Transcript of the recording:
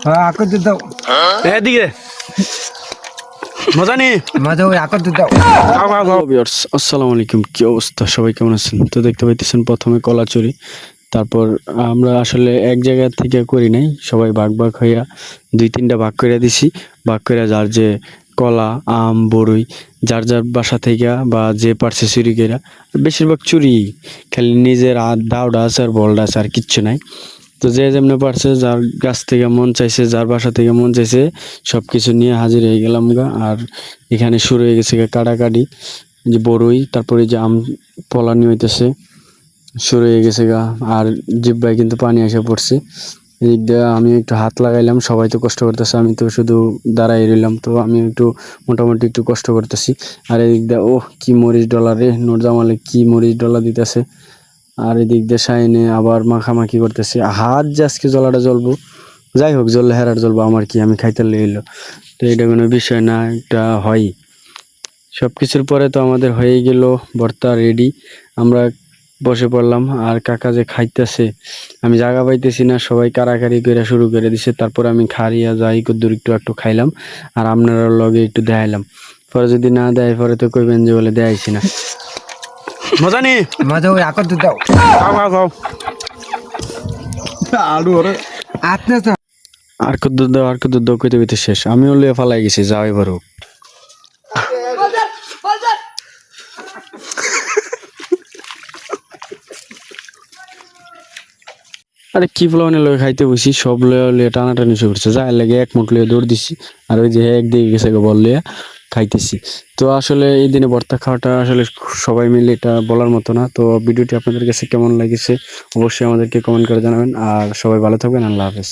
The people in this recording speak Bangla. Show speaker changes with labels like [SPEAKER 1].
[SPEAKER 1] হ্যাঁ আকর দুধ দাও।
[SPEAKER 2] এদিকে মজা নেই।
[SPEAKER 1] মজা ওই আকর দুধ দাও।
[SPEAKER 2] ভিউয়ার্স আসসালামু আলাইকুম, কি অবস্থা, সবাই কেমন আছেন? তো দেখতে পাইতেছেন প্রথমে কলা চুরি, তারপর আমরা আসলে এক জায়গা থেকে করি নাই, সবাই ভাগ ভাগ হইয়া দুই তিনটা ভাগ করে দিছি। ভাগ করে যার যে কলা আম বড়ই যার যার বাসা থেকে বা যে পারছে চুরি কইরা, বেশিরভাগ চুরি, খালি নিজের দাওটা আছে আর বলটা আছে, আর কিচ্ছু নাই। তো যে যেমনি পারছে, যার গাছ থেকে মন চাইছে, যার বাসা থেকে মন চাইছে, সব কিছু নিয়ে হাজির হয়ে গেলাম গা। আর এখানে শুরু হয়ে গেছে গা কাটাকাটি, যে বড়ই তারপরে যে আম পলানি হইতেছে, শুরু হয়ে গেছে গা। আর জিব্বায় কিন্তু পানি এসে পড়ছে। এদিক দিয়ে আমি একটু হাত লাগাইলাম, সবাই তো কষ্ট করতেছে, আমি তো শুধু দাঁড়াই রইলাম। তো আমি একটু মোটামুটি একটু কষ্ট করতেছি। আর এদিক দিয়ে কি মরিচ ডলা রে, নোর জামালে কি মরিচ ডলা দিতেছে। আর এদিক দিয়ে শাইনে আবার মাখামাখি করতেছে, হাত যে আজকে জ্বলাটা জ্বলবো। যাই হোক, জ্বললে হেরার জ্বলবো, আমার কি, আমি খাইতে লইলো। তো এটা কোনো বিষয় না, এটা হয়। সব কিছুর পরে তো আমাদের হয়ে গেল ভর্তা রেডি। আমরা বসে পড়লাম, আর কাকা যে খাইতেছে, আমি জায়গা পাইতেছি না, সবাই কারাকারি করে শুরু করে দিছে। তারপর আমি খারিয়া যাই কদ্দুর একটু একটু খাইলাম, আর আপনারা লগে একটু দেখাইলাম। পরে যদি না দেয় পরে তো কইবেন যে বলে দেখাইছি না। মজা নেই।
[SPEAKER 1] মজা ওই আকর দুধ দাও।
[SPEAKER 2] খাও খাও খাও।
[SPEAKER 1] আলু ওরে আপনি তো
[SPEAKER 2] আর কদ্দুর দাও, আর কদ্দুর দাও কইতে কইতে শেষ, আমিও লিয়ে ফালাই গেছি, যাও এবারও। আরে কি ফলানে লয়ে খাইতে বসি, সব লয়ে টানাটানি শুরু করছে, যাই লাগে এক মুঠ লয়ে দৌড় দিছি। আর ওই যে একদিকে গেছে বল লইয়া খাইতেছি। তো আসলে এই দিনে ভর্তা খাওয়াটা আসলে সবাই মিলে এটা বলার মতো না। তো ভিডিওটি আপনাদের কাছে কেমন লাগছে অবশ্যই আমাদেরকে কমেন্ট করে জানাবেন। আর সবাই ভালো থাকবেন, আল্লাহ হাফেজ।